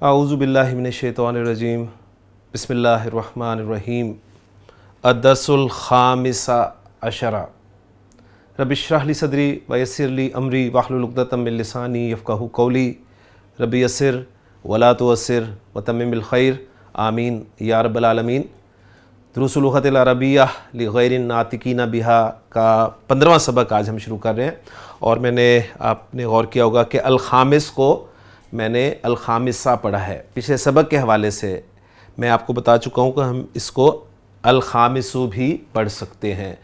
اعوذ باللہ من الشیطان الرجیم بسم اللہ الرحمن الرحیم الدرس الخامس عشر رب اشرح لی صدری ویسر لی امری واحلل عقدۃ من لسانی یفقہوا قولی رب یسر ولا تعسر وتمم بالخیر آمین یا رب العالمین۔ دروس اللغۃ العربیہ لغیر الناطقین بہا کا 15واں سبق آج ہم شروع کر رہے ہیں، اور میں نے آپ نے غور کیا ہوگا کہ الخامس کو میں نے الخامسہ پڑھا ہے۔ پچھلے سبق کے حوالے سے میں آپ کو بتا چکا ہوں کہ ہم اس کو الخامسو بھی پڑھ سکتے ہیں،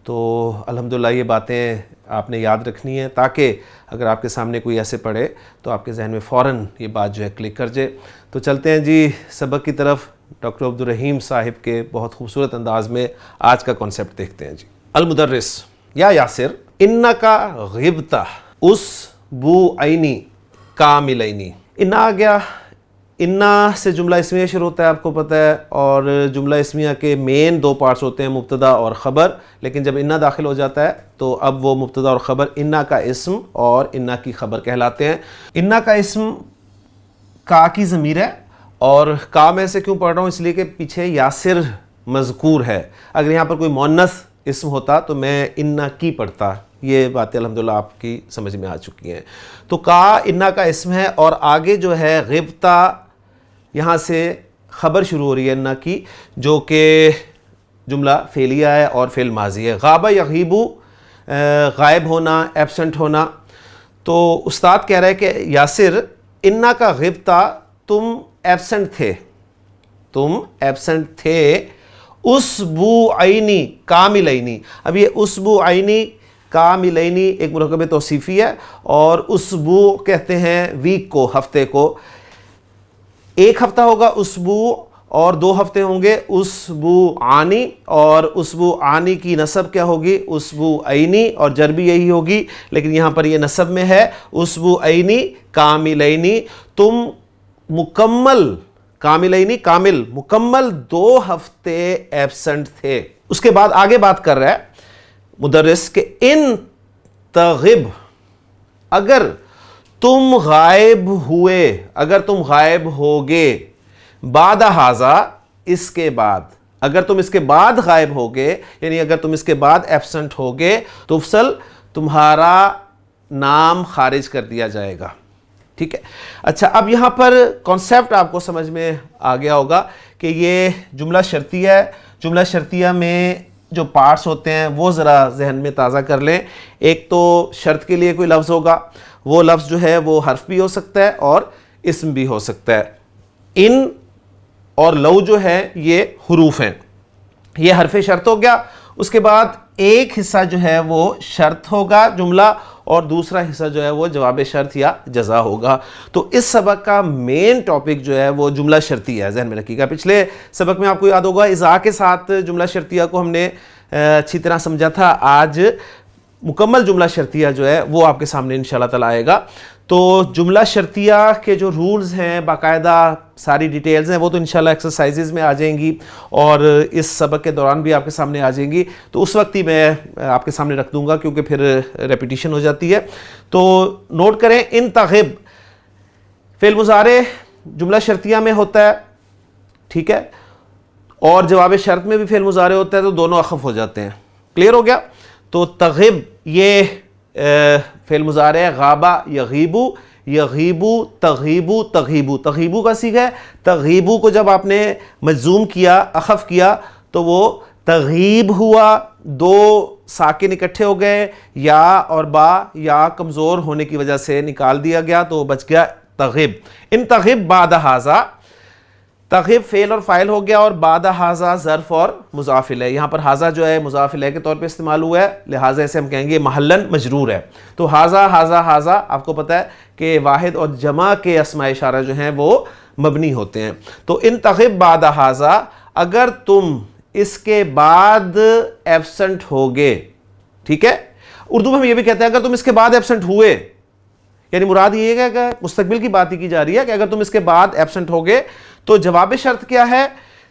تو الحمدللہ یہ باتیں آپ نے یاد رکھنی ہے تاکہ اگر آپ کے سامنے کوئی ایسے پڑھے تو آپ کے ذہن میں فوراً یہ بات جو ہے کلک کر جائے۔ تو چلتے ہیں جی سبق کی طرف۔ ڈاکٹر عبدالرحیم صاحب کے بہت خوبصورت انداز میں آج کا کانسیپٹ دیکھتے ہیں جی۔ المدرس یا یاسر انکا غبتہ اسبوعین کاملین۔ انا آ گیا، انا سے جملہ اسمیہ شروع ہوتا ہے، آپ کو پتہ ہے، اور جملہ اسمیہ کے مین دو پارٹس ہوتے ہیں، مبتدا اور خبر، لیکن جب انا داخل ہو جاتا ہے تو اب وہ مبتدا اور خبر انا کا اسم اور انا کی خبر کہلاتے ہیں۔ انا کا اسم کا کی ضمیر ہے، اور کا میں سے کیوں پڑھ رہا ہوں؟ اس لیے کہ پیچھے یاسر مذکور ہے۔ اگر یہاں پر کوئی مؤنث اسم ہوتا تو میں انا کی پڑھتا۔ یہ باتیں الحمدللہ آپ کی سمجھ میں آ چکی ہیں۔ تو کا انا کا اسم ہے، اور آگے جو ہے غبتہ، یہاں سے خبر شروع ہو رہی ہے انا کی، جو کہ جملہ فعلیہ ہے اور فعل ماضی ہے۔ غابہ یغیبو، غائب ہونا، ایبسنٹ ہونا۔ تو استاد کہہ رہا ہے کہ یاسر انا کا غبتہ، تم ایبسنٹ تھے، تم ایبسنٹ تھے اسبوعینی کاملینی۔ اب یہ اسبوعینی کاملینی ایک مرکب توصیفی ہے، اور اسبوع کہتے ہیں ویک کو، ہفتے کو۔ ایک ہفتہ ہوگا اسبوع، اور دو ہفتے ہوں گے اسبوعانی، اور اسبوعانی کی نسب کیا ہوگی؟ اسبوعینی، اور جر بھی یہی ہوگی، لیکن یہاں پر یہ نسب میں ہے اسبوعینی کاملینی۔ تم مکمل، کاملینی کامل، مکمل 2 ہفتے ایبسنٹ تھے۔ اس کے بعد آگے بات کر رہا ہے مدرس کہ ان تغب، اگر تم غائب ہوئے، اگر تم غائب ہوگے، بعد ھذا، اس کے بعد، اگر تم اس کے بعد غائب ہوگے، یعنی اگر تم اس کے بعد ایبسنٹ ہوگے تو افصل، تمہارا نام خارج کر دیا جائے گا۔ ٹھیک ہے، اچھا اب یہاں پر کانسیپٹ آپ کو سمجھ میں آ گیا ہوگا کہ یہ جملہ شرطیہ ہے۔ جملہ شرطیہ میں جو پارٹس ہوتے ہیں وہ ذرا ذہن میں تازہ کر لیں۔ ایک تو شرط کے لیے کوئی لفظ ہوگا، وہ لفظ جو ہے وہ حرف بھی ہو سکتا ہے اور اسم بھی ہو سکتا ہے۔ ان اور لو جو ہے یہ حروف ہیں، یہ حرف شرط ہو گیا۔ اس کے بعد ایک حصہ جو ہے وہ شرط ہوگا جملہ، اور دوسرا حصہ جو ہے وہ جواب شرط یا جزا ہوگا۔ تو اس سبق کا مین ٹاپک جو ہے وہ جملہ شرطیہ ہے، ذہن میں رکھیے گا۔ پچھلے سبق میں آپ کو یاد ہوگا اذا کے ساتھ جملہ شرطیہ کو ہم نے اچھی طرح سمجھا تھا۔ آج مکمل جملہ شرطیہ جو ہے وہ آپ کے سامنے انشاءاللہ تعالی آئے گا۔ تو جملہ شرطیہ کے جو رولز ہیں، باقاعدہ ساری ڈیٹیلز ہیں، وہ تو انشاءاللہ ایکسرسائزز میں آ جائیں گی، اور اس سبق کے دوران بھی آپ کے سامنے آ جائیں گی۔ تو اس وقت ہی میں آپ کے سامنے رکھ دوں گا، کیونکہ پھر ریپیٹیشن ہو جاتی ہے۔ تو نوٹ کریں، ان تغب فعل مضارع جملہ شرطیہ میں ہوتا ہے، ٹھیک ہے، اور جواب شرط میں بھی فعل مضارع ہوتا ہے، تو دونوں اخف ہو جاتے ہیں۔ کلیئر ہو گیا؟ تو تغب یہ فعل مضارع ہے، غابہ یغیبو، یغیبو تغیبو، تغیبو، تغیبو کا صیغہ ہے۔ تغیبو کو جب آپ نے مجزوم کیا، اخف کیا، تو وہ تغیب ہوا، 2 ساکن اکٹھے ہو گئے، یا اور با، یا کمزور ہونے کی وجہ سے نکال دیا گیا، تو بچ گیا تغب۔ ان تغب بعد ھذا، تغب فعل اور فاعل ہو گیا، اور بعد ھذا ظرف اور مضاف الیہ۔ یہاں پر ھذا جو ہے مضاف الیہ کے طور پہ استعمال ہوا ہے، لہٰذا اسے ہم کہیں گے محلاً مجرور ہے۔ تو ھذا ھذا ھذا، آپ کو پتہ ہے کہ واحد اور جمع کے اسماء اشارہ جو ہیں وہ مبنی ہوتے ہیں۔ تو ان تغب بعد ھذا، اگر تم اس کے بعد ایبسنٹ ہوگے، ٹھیک ہے، اردو میں ہم یہ بھی کہتے ہیں اگر تم اس کے بعد ایبسنٹ ہوئے، یعنی مراد یہ ہے کہ مستقبل کی بات ہی کی جا رہی ہے کہ اگر تم اس کے بعد ایبسنٹ ہوگے تو جواب شرط کیا ہے،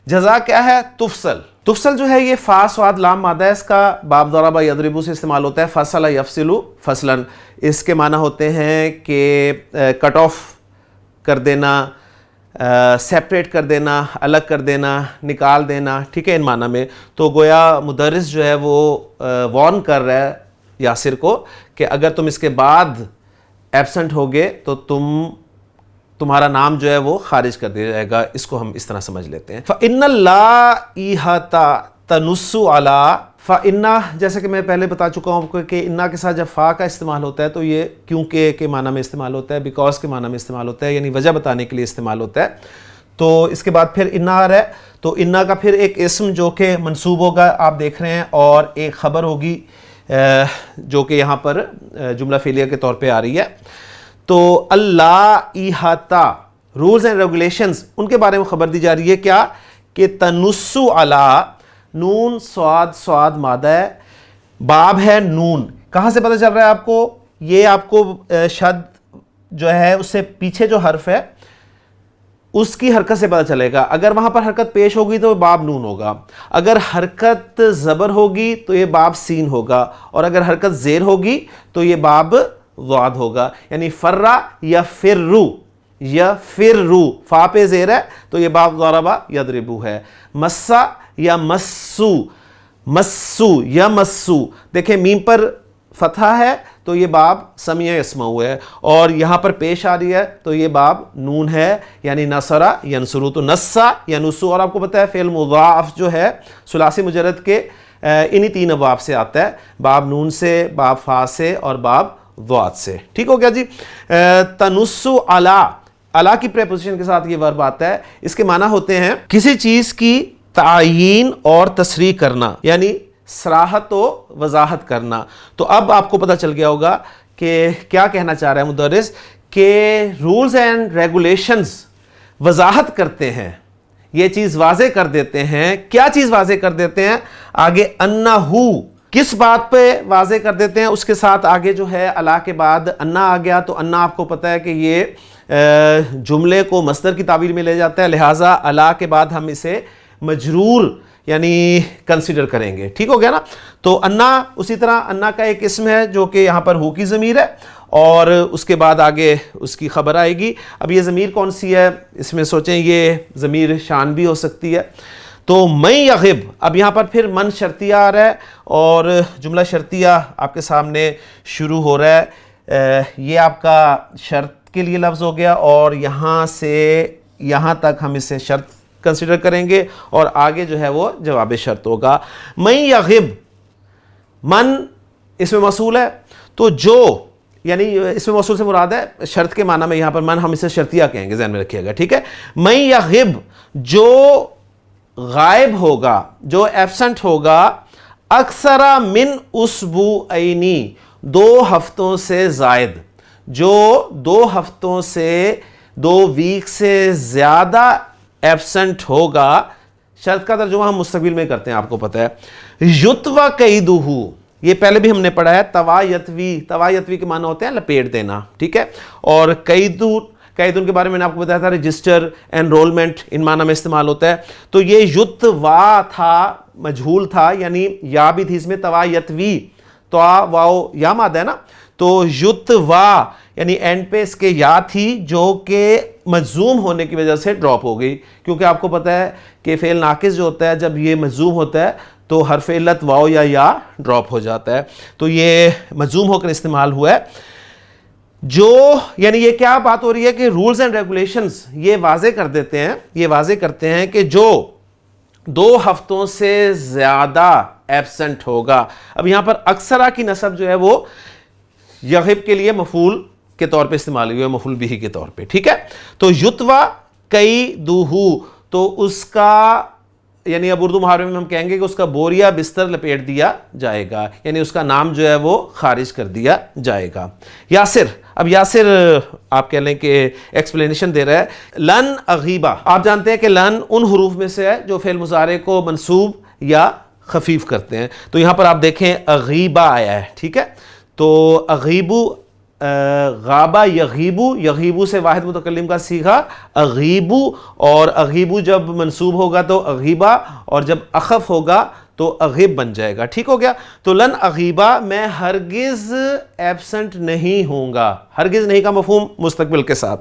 جزا کیا ہے؟ تفصل۔ تفصل جو ہے یہ فا صاد لام مادہ ہے، اس کا باب ضرب یضرب سے استعمال ہوتا ہے، فصل یفصل فصلاً۔ اس کے معنی ہوتے ہیں کہ کٹ آف کر دینا، سیپریٹ کر دینا، الگ کر دینا، نکال دینا، ٹھیک ہے، ان معنی میں. تو گویا مدرس جو ہے وہ وارن کر رہا ہے یاسر کو کہ اگر تم اس کے بعد ایبسنٹ ہوگے تو تمہارا نام جو ہے وہ خارج کر دیا جائے گا. اس کو ہم اس طرح سمجھ لیتے ہیں. فَإِنَّ اللَّائِحَةَ تَنُصُّ عَلَىٰ فَإِنَّ، جیسے کہ میں پہلے بتا چکا ہوں کہ اِنَّا کے ساتھ جب فا کا استعمال ہوتا ہے تو یہ کیونکہ کے معنی میں استعمال ہوتا ہے، بیکاز کے معنی میں استعمال ہوتا ہے، یعنی وجہ بتانے کے لیے استعمال ہوتا ہے. تو اس کے بعد پھر اِنَّا آ رہا ہے، تو اِنَّا کا پھر ایک اسم جو کہ منصوب ہوگا آپ دیکھ رہے ہیں، اور ایک خبر ہوگی جو کہ یہاں پر جملہ فعلیہ کے طور پہ آ رہی ہے. تو اللائحۃ، رولز اینڈ ریگولیشنز، ان کے بارے میں خبر دی جا رہی ہے. کیا کہ تنص علی، نون صاد مادہ ہے، باب ہے نون. کہاں سے پتہ چل رہا ہے آپ کو؟ یہ آپ کو شد جو ہے اس سے پیچھے جو حرف ہے اس کی حرکت سے پتہ چلے گا. اگر وہاں پر حرکت پیش ہوگی تو باب نون ہوگا، اگر حرکت زبر ہوگی تو یہ باب سین ہوگا، اور اگر حرکت زیر ہوگی تو یہ باب ضاد ہوگا. یعنی فرّا یا فرّو، فا پہ زیر ہے تو یہ باب ضربا یضربو ہے. مسا یا مسو یا مسو، دیکھیں میم پر فتحہ ہے تو یہ باب سمیع یسمعو ہے، اور یہاں پر پیش آ رہی ہے تو یہ باب نون ہے، یعنی نصرہ ینصرو. تو نصا یا نسو، اور آپ کو پتہ ہے فعل مضاعف جو ہے ثلاثی مجرد کے انہی تین ابواب سے آتا ہے، باب نون سے، باب فا سے، اور باب ضاد سے. ٹھیک ہو گیا جی. تنص علی کی پریپوزیشن کے ساتھ یہ ورب آتا ہے. اس کے معنی ہوتے ہیں کسی چیز کی تعیین اور تصریح کرنا، یعنی صراحت و وضاحت کرنا. تو اب آپ کو پتہ چل گیا ہوگا کہ کیا کہنا چاہ رہا ہے مدرس، کہ رولز اینڈ ریگولیشنز وضاحت کرتے ہیں، یہ چیز واضح کر دیتے ہیں. کیا چیز واضح کر دیتے ہیں؟ آگے انہو، کس بات پہ واضح کر دیتے ہیں؟ اس کے ساتھ آگے جو ہے الا کے بعد انا آ گیا، تو انا آپ کو پتہ ہے کہ یہ جملے کو مصدر کی تعبیر میں لے جاتا ہے، لہٰذا الا کے بعد ہم اسے مجرور یعنی کنسیڈر کریں گے. ٹھیک ہو گیا نا. تو انا اسی طرح انا کا ایک اسم ہے جو کہ یہاں پر ہو کی ضمیر ہے، اور اس کے بعد آگے اس کی خبر آئے گی. اب یہ ضمیر کون سی ہے؟ اس میں سوچیں، یہ ضمیر شان بھی ہو سکتی ہے. تو من یغب، اب یہاں پر پھر من شرطیہ آ رہا ہے، اور جملہ شرطیہ آپ کے سامنے شروع ہو رہا ہے. یہ آپ کا شرط کے لیے لفظ ہو گیا، اور یہاں سے یہاں تک ہم اسے شرط کنسیڈر کریں گے، اور آگے جو ہے وہ جواب شرط ہوگا. من یغب، من اس میں موصول ہے، تو جو، یعنی اس میں موصول سے مراد ہے شرط کے معنی میں یہاں پر من، ہم اسے شرطیہ کہیں گے، ذہن میں رکھیے گا. ٹھیک ہے. من یغب، جو غائب ہوگا، جو ایبسنٹ ہوگا، اکثر من اسبوعین، 2 ہفتوں سے زائد، جو 2 ہفتوں سے 2 ویک سے زیادہ ایبسنٹ ہوگا. شرط کا ترجمہ ہم مستقبل میں کرتے ہیں، آپ کو پتہ ہے. یتوی قیدہ، یہ پہلے بھی ہم نے پڑھا ہے. توا یتوی کے معنی ہوتے ہیں لپیٹ دینا. ٹھیک ہے. اور قیدن کے بارے میں نے آپ کو بتایا تھا، رجسٹر، انرولمنٹ، ان معنی میں استعمال ہوتا ہے. تو یہ یتوا تھا، مجہول تھا، یعنی یا بھی تھی اس میں. توا یتوی، تو واو یا مادہ ہے نا، تو یتوا یعنی اینڈ پہ اس کے یا تھی، جو کہ مجزوم ہونے کی وجہ سے ڈراپ ہو گئی. کیونکہ آپ کو پتہ ہے کہ فعل ناقص جو ہوتا ہے جب یہ مجزوم ہوتا ہے تو حرف علت واو یا ڈراپ ہو جاتا ہے. تو یہ مجزوم ہو کر استعمال ہوا ہے. جو یعنی یہ کیا بات ہو رہی ہے کہ رولز اینڈ ریگولیشنز یہ واضح کر دیتے ہیں، یہ واضح کرتے ہیں کہ جو 2 ہفتوں سے زیادہ ایبسنٹ ہوگا. اب یہاں پر اکثرہ کی نسب جو ہے وہ یغب کے لیے مفعول کے طور پہ استعمال ہوئی ہے، مفعول بھی کے طور پہ. ٹھیک ہے. تو یتوا قیدہ، تو اس کا یعنی اب اردو محاورے میں ہم کہیں گے کہ اس کا بوریا بستر لپیٹ دیا جائے گا، یعنی اس کا نام جو ہے وہ خارج کر دیا جائے گا. یاسر، اب یاسر آپ کہہ لیں کہ ایکسپلینیشن دے رہا ہے. لن اغیبہ، آپ جانتے ہیں کہ لن ان حروف میں سے ہے جو فعل مضارع کو منصوب یا خفیف کرتے ہیں. تو یہاں پر آپ دیکھیں اغیبہ آیا ہے. ٹھیک ہے. تو اغیبو، غابہ یغیبو، یغیبو سے واحد متکلم کا صیغہ اغیبو، اور اغیبو جب منصوب ہوگا تو اغیبہ، اور جب اخف ہوگا تو اغیب بن جائے گا. ٹھیک ہو گیا. تو لن اغیبہ، میں ہرگز ایبسنٹ نہیں ہوں گا. ہرگز نہیں کا مفہوم مستقبل کے ساتھ.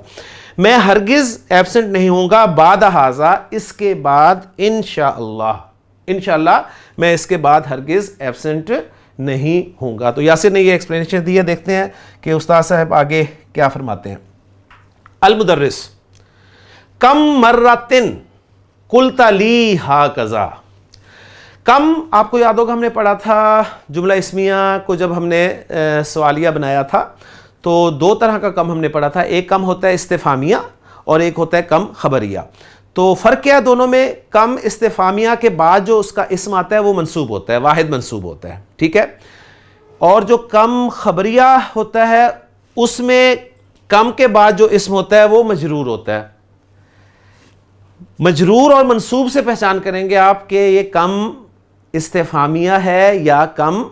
میں ہرگز ایبسنٹ نہیں ہوں گا بعد ھذا، اس کے بعد انشاءاللہ، انشاءاللہ میں اس کے بعد ہرگز ایبسنٹ نہیں ہوں گا۔ تو یاسر نے یہ ایکسپلینیشن دی ہے، دیکھتے ہیں کہ استاد صاحب آگے کیا فرماتے ہیں۔ المدرس کم مرتن قلت لی ھکذا، کم آپ کو یاد ہوگا ہم نے پڑھا تھا جملہ اسمیہ کو جب ہم نے سوالیہ بنایا تھا تو دو طرح کا کم ہم نے پڑھا تھا، ایک کم ہوتا ہے استفہامیہ اور ایک ہوتا ہے کم خبریہ۔ تو فرق کیا ہے دونوں میں؟ کم استفہامیہ کے بعد جو اس کا اسم آتا ہے وہ منصوب ہوتا ہے، واحد منصوب ہوتا ہے، ٹھیک ہے، اور جو کم خبریہ ہوتا ہے اس میں کم کے بعد جو اسم ہوتا ہے وہ مجرور ہوتا ہے۔ مجرور اور منصوب سے پہچان کریں گے آپ کہ یہ کم استفہامیہ ہے یا کم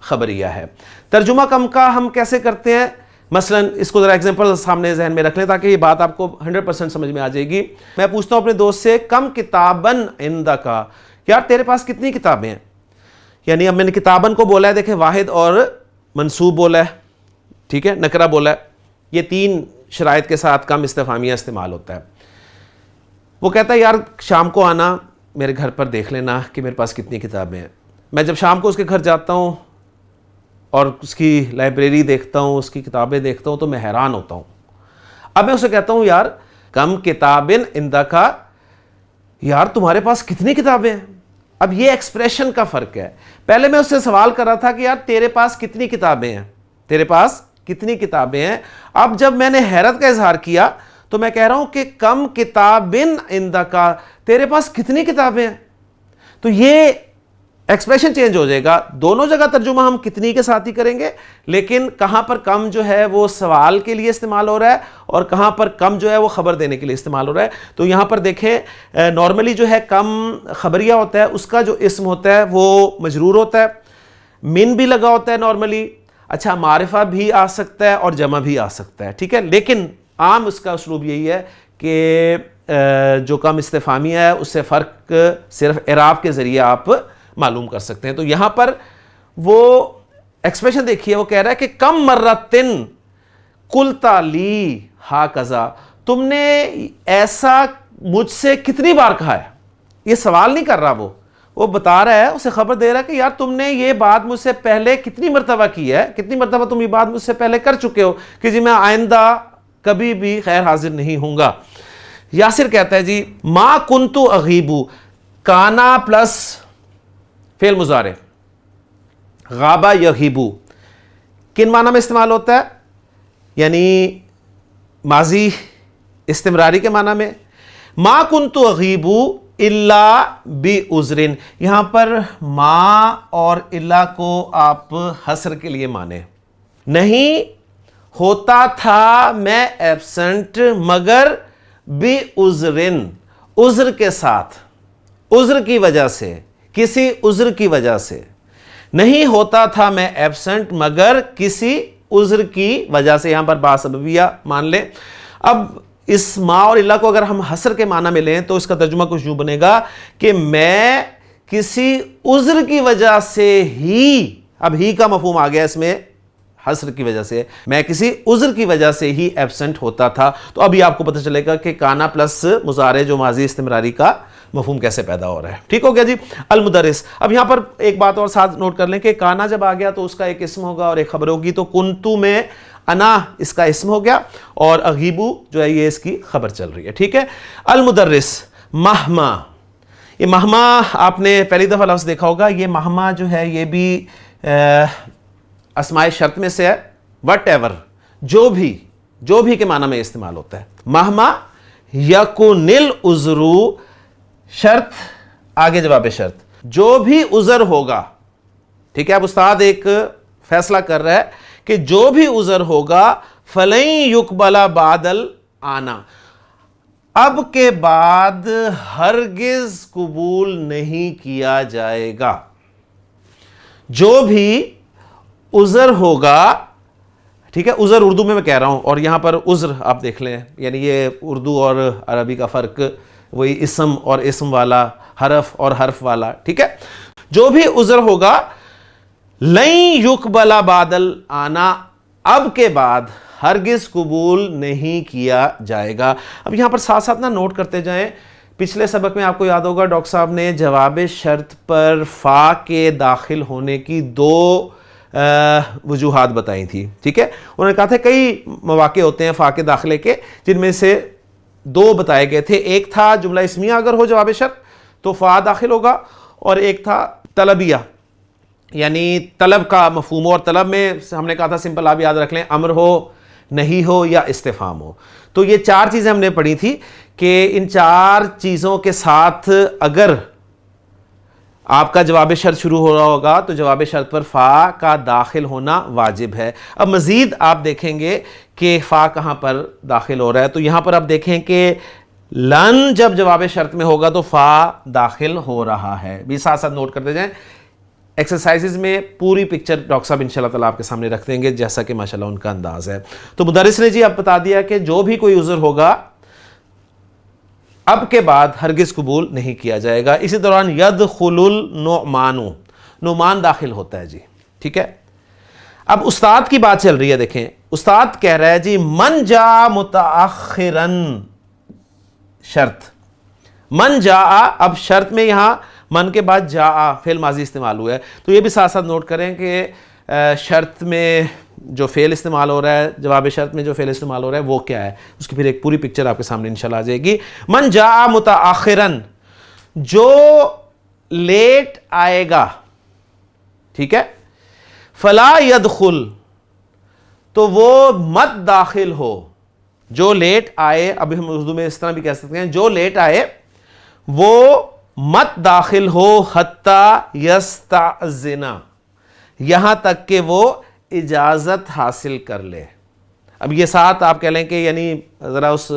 خبریہ ہے۔ ترجمہ کم کا ہم کیسے کرتے ہیں؟ مثلا اس کو ذرا ایگزامپل سامنے ذہن میں رکھ لیں تاکہ یہ بات آپ کو 100% سمجھ میں آ جائے گی۔ میں پوچھتا ہوں اپنے دوست سے کم کتابن عندک، یار تیرے پاس کتنی کتابیں ہیں؟ یعنی اب میں نے کتابن کو بولا ہے، دیکھیں واحد اور منصوب بولا ہے، ٹھیک ہے، نکرہ بولا ہے، یہ تین شرائط کے ساتھ کم استفہامیہ استعمال ہوتا ہے۔ وہ کہتا ہے یار شام کو آنا میرے گھر پر دیکھ لینا کہ میرے پاس کتنی کتابیں ہیں۔ میں جب شام کو اس کے گھر جاتا ہوں اور اس کی لائبریری دیکھتا ہوں، اس کی کتابیں دیکھتا ہوں تو میں حیران ہوتا ہوں۔ اب میں اسے کہتا ہوں یار کم کتابن عندک، یار تمہارے پاس کتنی کتابیں ہیں؟ اب یہ ایکسپریشن کا فرق ہے۔ پہلے میں اس سے سوال کر رہا تھا کہ یار تیرے پاس کتنی کتابیں ہیں، تیرے پاس کتنی کتابیں ہیں۔ اب جب میں نے حیرت کا اظہار کیا تو میں کہہ رہا ہوں کہ کم کتابن عندک، تیرے پاس کتنی کتابیں ہیں۔ تو یہ ایکسپریشن چینج ہو جائے گا، دونوں جگہ ترجمہ ہم کتنی کے ساتھ ہی کریں گے، لیکن کہاں پر کم جو ہے وہ سوال کے لیے استعمال ہو رہا ہے اور کہاں پر کم جو ہے وہ خبر دینے کے لیے استعمال ہو رہا ہے۔ تو یہاں پر دیکھیں نارملی جو ہے کم خبریہ ہوتا ہے، اس کا جو اسم ہوتا ہے وہ مجرور ہوتا ہے، من بھی لگا ہوتا ہے نارملی، اچھا معرفہ بھی آ سکتا ہے اور جمع بھی آ سکتا ہے، ٹھیک ہے، لیکن عام اس کا اسلوب یہی ہے کہ جو کم استفہامیہ ہے اس سے فرق صرف اعراب کے ذریعے آپ معلوم کر سکتے ہیں۔ تو یہاں پر وہ ایکسپریشن دیکھیے، وہ کہہ رہا ہے کہ کم مرتن قلت لی ھکذا، تم نے ایسا مجھ سے کتنی بار کہا ہے۔ یہ سوال نہیں کر رہا، وہ بتا رہا ہے، اسے خبر دے رہا ہے کہ یار تم نے یہ بات مجھ سے پہلے کتنی مرتبہ کی ہے، کتنی مرتبہ تم یہ بات مجھ سے پہلے کر چکے ہو کہ جی میں آئندہ کبھی بھی خیر حاضر نہیں ہوں گا۔ یاسر کہتا ہے جی ما کنت اغیب، کانا پلس فعل مضارع، غابہ یغیب کن معنی میں استعمال ہوتا ہے؟ یعنی ماضی استمراری کے معنی میں۔ ما کنت اغیب الا بعذر، یہاں پر ما اور الا کو آپ حصر کے لیے مانیں، نہیں ہوتا تھا میں ایبسنٹ مگر بعذر، عذر کے ساتھ، عذر کی وجہ سے، کسی عذر کی وجہ سے نہیں ہوتا تھا میں ایبسنٹ مگر کسی عذر کی وجہ سے، یہاں پر با سببیہ مان لیں۔ اب اس ما اور الا کو اگر ہم حصر کے معنی میں لیں تو اس کا ترجمہ کچھ یوں بنے گا کہ میں کسی عذر کی وجہ سے ہی، اب ہی کا مفہوم آ گیا اس میں، حصر کی وجہ سے، میں کسی عذر کی وجہ سے ہی ایبسنٹ ہوتا تھا۔ تو ابھی آپ کو پتہ چلے گا کہ کانا پلس مضارع جو ماضی استمراری کا مفہوم کیسے پیدا ہو رہا ہے، ٹھیک ہو گیا جی۔ المدرس، اب یہاں پر ایک بات اور ساتھ نوٹ کر لیں کہ کانا جب آ گیا تو اس کا ایک اسم ہوگا اور ایک خبر ہوگی، تو کنتو میں انا اس کا اسم ہو گیا اور اغیبو جو ہے یہ اس کی خبر چل رہی ہے، ٹھیک ہے۔ المدرس مہما، یہ مہما آپ نے پہلی دفعہ لفظ دیکھا ہوگا، یہ مہما جو ہے یہ بھی اسماء شرط میں سے ہے، وٹ ایور، جو بھی کے معنی میں استعمال ہوتا ہے۔ مہما یکن العذر، شرط آگے جواب شرط، جو بھی عذر ہوگا، ٹھیک ہے، اب استاد ایک فیصلہ کر رہا ہے کہ جو بھی عذر ہوگا فلن یقبل بعد الآنا، اب کے بعد ہرگز قبول نہیں کیا جائے گا۔ جو بھی عذر ہوگا، ٹھیک ہے، عذر اردو میں کہہ رہا ہوں اور یہاں پر عذر آپ دیکھ لیں، یعنی یہ اردو اور عربی کا فرق، وہی اسم اور اسم والا، حرف اور حرف والا، ٹھیک ہے۔ جو بھی عذر ہوگا لن یقبل بعد الآنا، اب کے بعد ہرگز قبول نہیں کیا جائے گا۔ اب یہاں پر ساتھ ساتھ نوٹ کرتے جائیں، پچھلے سبق میں آپ کو یاد ہوگا ڈاکٹر صاحب نے جواب شرط پر فا کے داخل ہونے کی 2 وجوہات بتائی تھی، ٹھیک ہے؟ انہوں نے کہا تھا کئی مواقع ہوتے ہیں فا کے داخلے کے، جن میں سے 2 بتائے گئے تھے۔ ایک تھا جملہ اسمیہ اگر ہو جواب شرط تو فا داخل ہوگا، اور ایک تھا طلبیہ یعنی طلب کا مفہوم ہو، اور طلب میں ہم نے کہا تھا سمپل آپ یاد رکھ لیں امر ہو، نہیں ہو یا استفہام ہو۔ تو یہ 4 چیزیں ہم نے پڑھی تھی کہ ان 4 چیزوں کے ساتھ اگر آپ کا جواب شرط شروع ہو رہا ہوگا تو جواب شرط پر فا کا داخل ہونا واجب ہے۔ اب مزید آپ دیکھیں گے کہ فا کہاں پر داخل ہو رہا ہے، تو یہاں پر آپ دیکھیں کہ لن جب جواب شرط میں ہوگا تو فا داخل ہو رہا ہے، بھی ساتھ ساتھ نوٹ کرتے جائیں۔ ایکسرسائزز میں پوری پکچر ڈاکٹر صاحب انشاءاللہ تعالیٰ آپ کے سامنے رکھ دیں گے جیسا کہ ماشاءاللہ ان کا انداز ہے۔ تو مدرس نے جی اب بتا دیا کہ جو بھی کوئی عذر ہوگا اب کے بعد ہرگز قبول نہیں کیا جائے گا۔ اسی دوران یدخل النعمان، نعمان داخل ہوتا ہے جی، ٹھیک ہے؟ اب استاد کی بات چل رہی ہے، دیکھیں استاد کہہ رہا ہے جی من جاء متاخرن، شرط من جاء، اب شرط میں یہاں من کے بعد جاء فعل ماضی استعمال ہوا ہے، تو یہ بھی ساتھ ساتھ نوٹ کریں کہ شرط میں جو فعل استعمال ہو رہا ہے، جواب شرط میں جو فعل استعمال ہو رہا ہے وہ کیا ہے، اس کی پھر ایک پوری پکچر آپ کے سامنے انشاءاللہ آ جائے گی۔ من جاء متاخرن، جو لیٹ آئے گا، ٹھیک ہے؟ فلا يدخل، تو وہ مت داخل ہو، جو لیٹ آئے، ابھی ہم اردو میں اس طرح بھی کہہ سکتے ہیں جو لیٹ آئے وہ مت داخل ہو حتی یستأذن، یہاں تک کہ وہ اجازت حاصل کر لے۔ اب یہ ساتھ آپ کہہ لیں کہ یعنی ذرا اس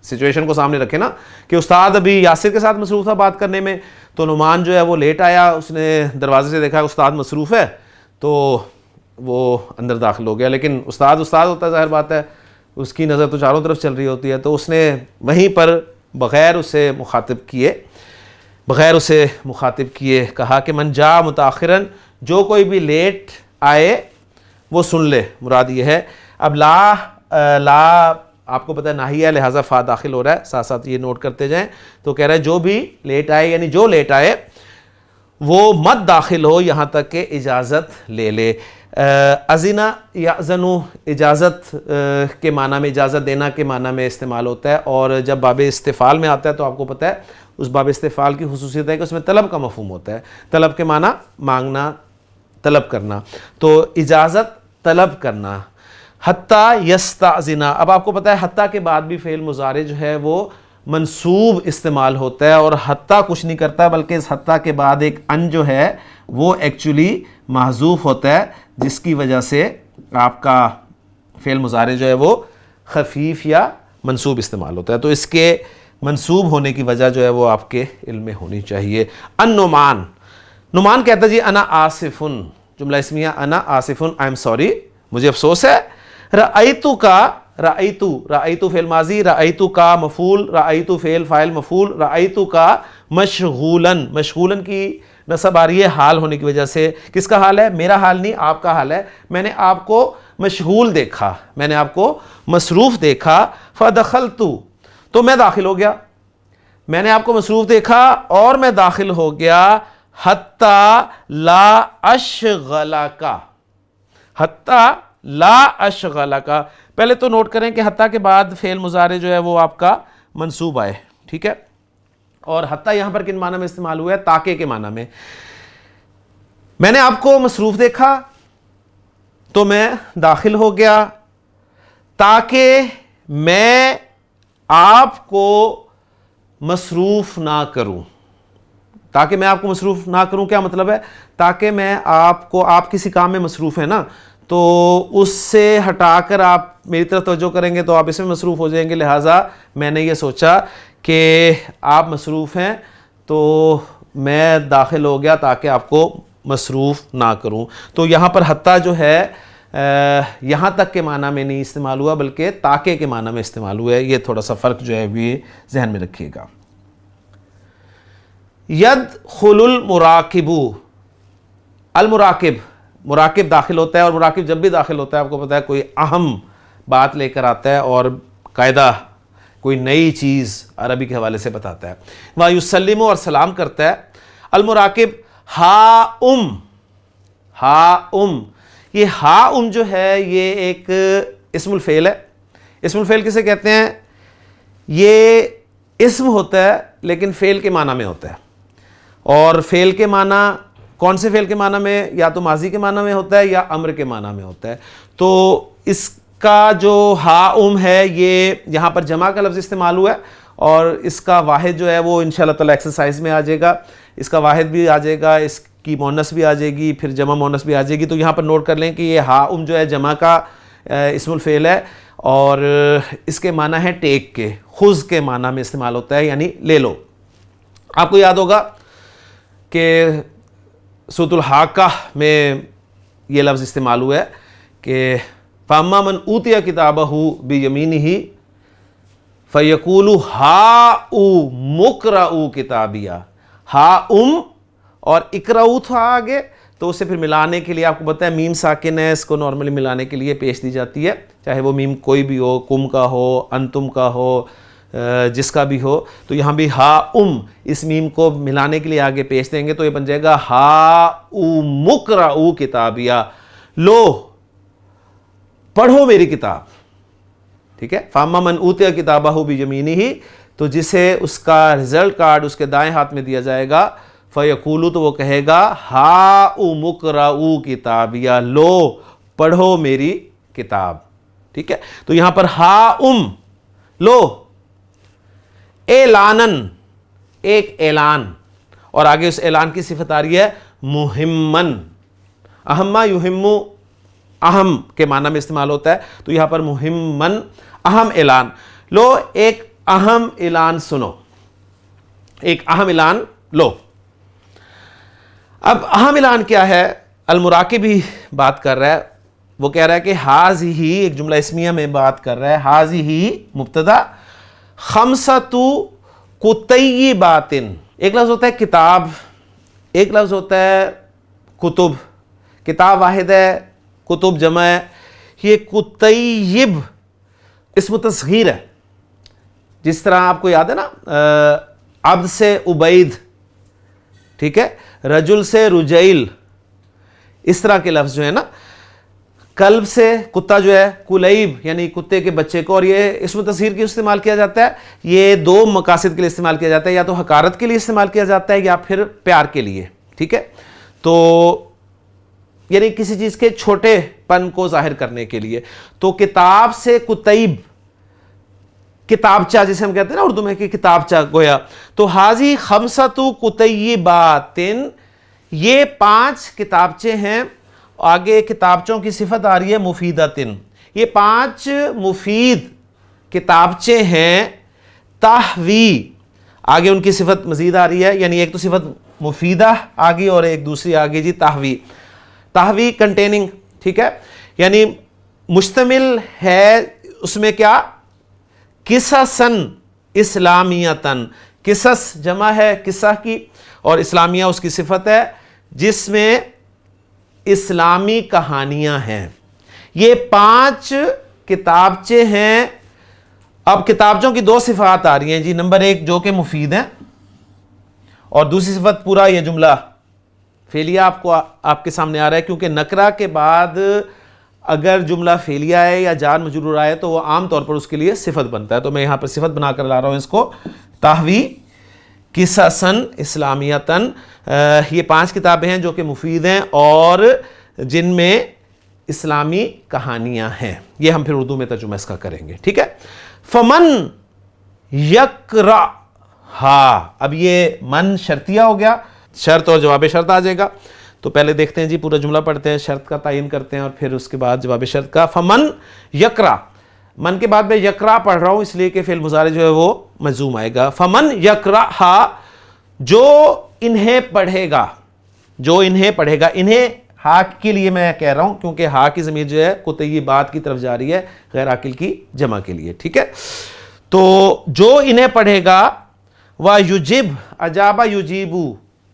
سچویشن کو سامنے رکھیں نا کہ استاد ابھی یاسر کے ساتھ مصروف تھا بات کرنے میں، تو نعمان جو ہے وہ لیٹ آیا، اس نے دروازے سے دیکھا استاد مصروف ہے تو وہ اندر داخل ہو گیا، لیکن استاد ہوتا ہے، ظاہر بات ہے اس کی نظر تو چاروں طرف چل رہی ہوتی ہے، تو اس نے وہیں پر بغیر اسے مخاطب کیے کہا کہ من جاء متاخرن، جو کوئی بھی لیٹ آئے وہ سن لے، مراد یہ ہے۔ اب لا آپ کو پتہ ہے ناہی ہے، لہٰذا فا داخل ہو رہا ہے، ساتھ ساتھ یہ نوٹ کرتے جائیں، تو کہہ رہا ہے جو بھی لیٹ آئے یعنی جو لیٹ آئے وہ مت داخل ہو یہاں تک کہ اجازت لے لے۔ اذنا یأذن اجازت کے معنی میں، اجازت دینا کے معنی میں استعمال ہوتا ہے، اور جب باب استفعال میں آتا ہے تو آپ کو پتہ ہے اس باب استفعال کی خصوصیت ہے کہ اس میں طلب کا مفہوم ہوتا ہے، طلب کے معنی مانگنا، طلب کرنا، تو اجازت طلب کرنا۔ حتی یستأذن، اب آپ کو پتہ ہے حتی کے بعد بھی فعل مضارع جو ہے وہ منصوب استعمال ہوتا ہے، اور حتی کچھ نہیں کرتا بلکہ اس حتی کے بعد ایک ان جو ہے وہ ایکچولی محذوف ہوتا ہے، جس کی وجہ سے آپ کا فعل مضارع جو ہے وہ خفیف یا منصوب استعمال ہوتا ہے، تو اس کے منصوب ہونے کی وجہ جو ہے وہ آپ کے علم میں ہونی چاہیے۔ نعمان کہتا ہے جی انا آصفن، جملہ اسمیہ انا آصفن، آئی ایم سوری، مجھے افسوس ہے۔ رأیتو کا، رأیتو فعل ماضی، رأیتو کا مفعول، رأیتو فعل فاعل مفعول، رأیتو کا مشغولن کی نصب آ رہی ہے حال ہونے کی وجہ سے۔ کس کا حال ہے؟ میرا حال نہیں، آپ کا حال ہے۔ میں نے آپ کو مشغول دیکھا، میں نے آپ کو مصروف دیکھا، فدخلت، تو میں داخل ہو گیا، میں نے آپ کو مصروف دیکھا اور میں داخل ہو گیا۔ حتی لا اشغلک، حتی لا اشغلک، پہلے تو نوٹ کریں کہ حتی کے بعد فعل مضارع جو ہے وہ آپ کا منصوب آئے، ٹھیک ہے؟ اور حتی یہاں پر کن معنی میں استعمال ہوا ہے؟ تاکہ کے معنی میں۔ میں نے آپ کو مصروف دیکھا تو میں داخل ہو گیا، تاکہ میں آپ کو مصروف نہ کروں۔ تاکہ میں آپ کو مصروف نہ کروں کیا مطلب ہے؟ تاکہ میں آپ کسی کام میں مصروف ہیں نا، تو اس سے ہٹا کر آپ میری طرف توجہ کریں گے تو آپ اس میں مصروف ہو جائیں گے، لہٰذا میں نے یہ سوچا کہ آپ مصروف ہیں تو میں داخل ہو گیا تاکہ آپ کو مصروف نہ کروں۔ تو یہاں پر حتی جو ہے یہاں تک کے معنی میں نہیں استعمال ہوا بلکہ تاکہ کے معنی میں استعمال ہوا ہے، یہ تھوڑا سا فرق جو ہے بھی ذہن میں رکھیے گا۔ یدخل المراقب، المراقب مراقب داخل ہوتا ہے، اور مراقب جب بھی داخل ہوتا ہے آپ کو پتہ ہے کوئی اہم بات لے کر آتا ہے اور قاعدہ کوئی نئی چیز عربی کے حوالے سے بتاتا ہے. وَيُسَلِّمُ اور سلام کرتا ہے. المراقب ہا یہ ہا جو ہے یہ ایک اسم الفعل ہے. اسم الفعل کسے کہتے ہیں؟ یہ اسم ہوتا ہے لیکن فعل کے معنی میں ہوتا ہے. اور فعل کے معنی کون سے فعل کے معنی میں؟ یا تو ماضی کے معنی میں ہوتا ہے یا امر کے معنی میں ہوتا ہے. تو اس کا جو ہا ہے یہ یہاں پر جمع کا لفظ استعمال ہوا ہے، اور اس کا واحد جو ہے وہ انشاءاللہ تعالی ایکسرسائز میں آ جائے گا. اس کا واحد بھی آ جائے گا، اس کی مونس بھی آ جائے گی، پھر جمع مونس بھی آ جائے گی. تو یہاں پر نوٹ کر لیں کہ یہ ہا جو ہے جمع کا اسم الفعل ہے، اور اس کے معنی ہے ٹیک کے، خذ کے معنی میں استعمال ہوتا ہے، یعنی لے لو. آپ کو یاد ہوگا کہ سورۃ الحاقہ میں یہ لفظ استعمال ہوا ہے کہ فَأَمَّا مَنْ أُوتِيَ كِتَابَهُ بِيَمِينِهِ فَيَقُولُ هَاؤُمُ اقْرَءُوا کتابیہ. اور اقرؤ تھا آگے، تو اسے پھر ملانے کے لیے آپ کو پتہ ہے میم ساکن ہے، اس کو نارملی ملانے کے لیے پیش دی جاتی ہے، چاہے وہ میم کوئی بھی ہو، کم کا ہو، انتم کا ہو، جس کا بھی ہو. تو یہاں بھی اس میم کو ملانے کے لیے آگے پیش دیں گے تو یہ بن جائے گا ہاؤم اقرؤوا کتابیہ، لو پڑھو میری کتاب. ٹھیک ہے. فَأَمَّا مَنْ أُوتِيَ كِتَابَهُ بِيَمِينِهِ تو جسے اس کا رزلٹ کارڈ اس کے دائیں ہاتھ میں دیا جائے گا، فَيَقُولُ تو وہ کہے گا ہاؤم اقرؤوا کتابیہ، لو پڑھو میری کتاب. ٹھیک ہے. تو یہاں پر ہاؤم لو، اعلانن ایک اعلان، اور آگے اس اعلان کی صفت آ رہی ہے مہمن. اہما یہمو اہم کے معنی میں استعمال ہوتا ہے، تو یہاں پر مہمن اہم اعلان. لو ایک اہم اعلان سنو، ایک اہم اعلان لو. اب اہم اعلان کیا ہے؟ المراقب ہی بات کر رہا ہے. وہ کہہ رہا ہے کہ ہاذہ ایک جملہ اسمیہ میں بات کر رہا ہے. ہاذہ مبتدا، خمسۃ کتیبات. ایک لفظ ہوتا ہے کتاب، ایک لفظ ہوتا ہے کتب. کتاب واحد ہے، کتب جمع ہے. یہ کتیب اسم تصغیر ہے. جس طرح آپ کو یاد ہے نا عبد سے عبید، ٹھیک ہے، رجل سے رجیل، اس طرح کے لفظ جو ہے نا. کلب سے کتا جو ہے کلیب، یعنی کتے کے بچے کو. اور یہ اسم تصغیر کی استعمال کیا جاتا ہے، یہ دو مقاصد کے لیے استعمال کیا جاتا ہے، یا تو حقارت کے لیے استعمال کیا جاتا ہے یا پھر پیار کے لیے. ٹھیک ہے. تو یعنی کسی چیز کے چھوٹے پن کو ظاہر کرنے کے لیے. تو کتاب سے کتیب، کتابچہ جسے ہم کہتے ہیں نا اردو میں کہ کتابچہ گویا. تو حاضی خمسۃ کتیبات، یہ 5 کتابچے ہیں. آگے کتابچوں کی صفت آ رہی ہے مفیدتن، یہ 5 مفید کتابچے ہیں. تحوی، آگے ان کی صفت مزید آ رہی ہے، یعنی ایک تو صفت مفیدہ آگی اور ایک دوسری آگے جی تحوی. تحوی کنٹیننگ، ٹھیک ہے، یعنی مشتمل ہے اس میں کیا؟ قصصن اسلامیتن. قصص جمع ہے قصہ کی، اور اسلامیہ اس کی صفت ہے، جس میں اسلامی کہانیاں ہیں. یہ 5 کتابچے ہیں. اب کتابچوں کی 2 صفات آ رہی ہیں جی. نمبر 1 جو کہ مفید ہیں، اور دوسری صفت پورا یہ جملہ فعلیہ آپ کے سامنے آ رہا ہے، کیونکہ نکرہ کے بعد اگر جملہ فعلیہ ہے یا جار مجرور آئے تو وہ عام طور پر اس کے لیے صفت بنتا ہے. تو میں یہاں پر صفت بنا کر لا رہا ہوں اس کو. تحوی قصصن اسلامیتن، یہ 5 کتابیں ہیں جو کہ مفید ہیں اور جن میں اسلامی کہانیاں ہیں. یہ ہم پھر اردو میں ترجمہ اس کا کریں گے. ٹھیک ہے. فمن یقرأ، اب یہ من شرطیہ ہو گیا، شرط اور جواب شرط آ جائے گا. تو پہلے دیکھتے ہیں جی، پورا جملہ پڑھتے ہیں، شرط کا تعین کرتے ہیں اور پھر اس کے بعد جواب شرط کا. فمن یقرأ، من کے بعد میں یقرأ پڑھ رہا ہوں اس لیے کہ فعل مضارع جو ہے وہ مجزوم آئے گا. فمن یقرأ، جو انہیں پڑھے گا، جو انہیں پڑھے گا. انہیں ہا کے لیے میں کہہ رہا ہوں کیونکہ ہا کی ضمیر جو ہے کتیبات کی طرف جا رہی ہے، غیر عاقل کی جمع کے لیے. ٹھیک ہے. تو جو انہیں پڑھے گا، وَيُجِبْ اجابہ یجیبو،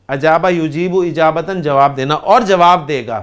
اجابہ یجیبو اجابتاً جواب دینا، اور جواب دے گا.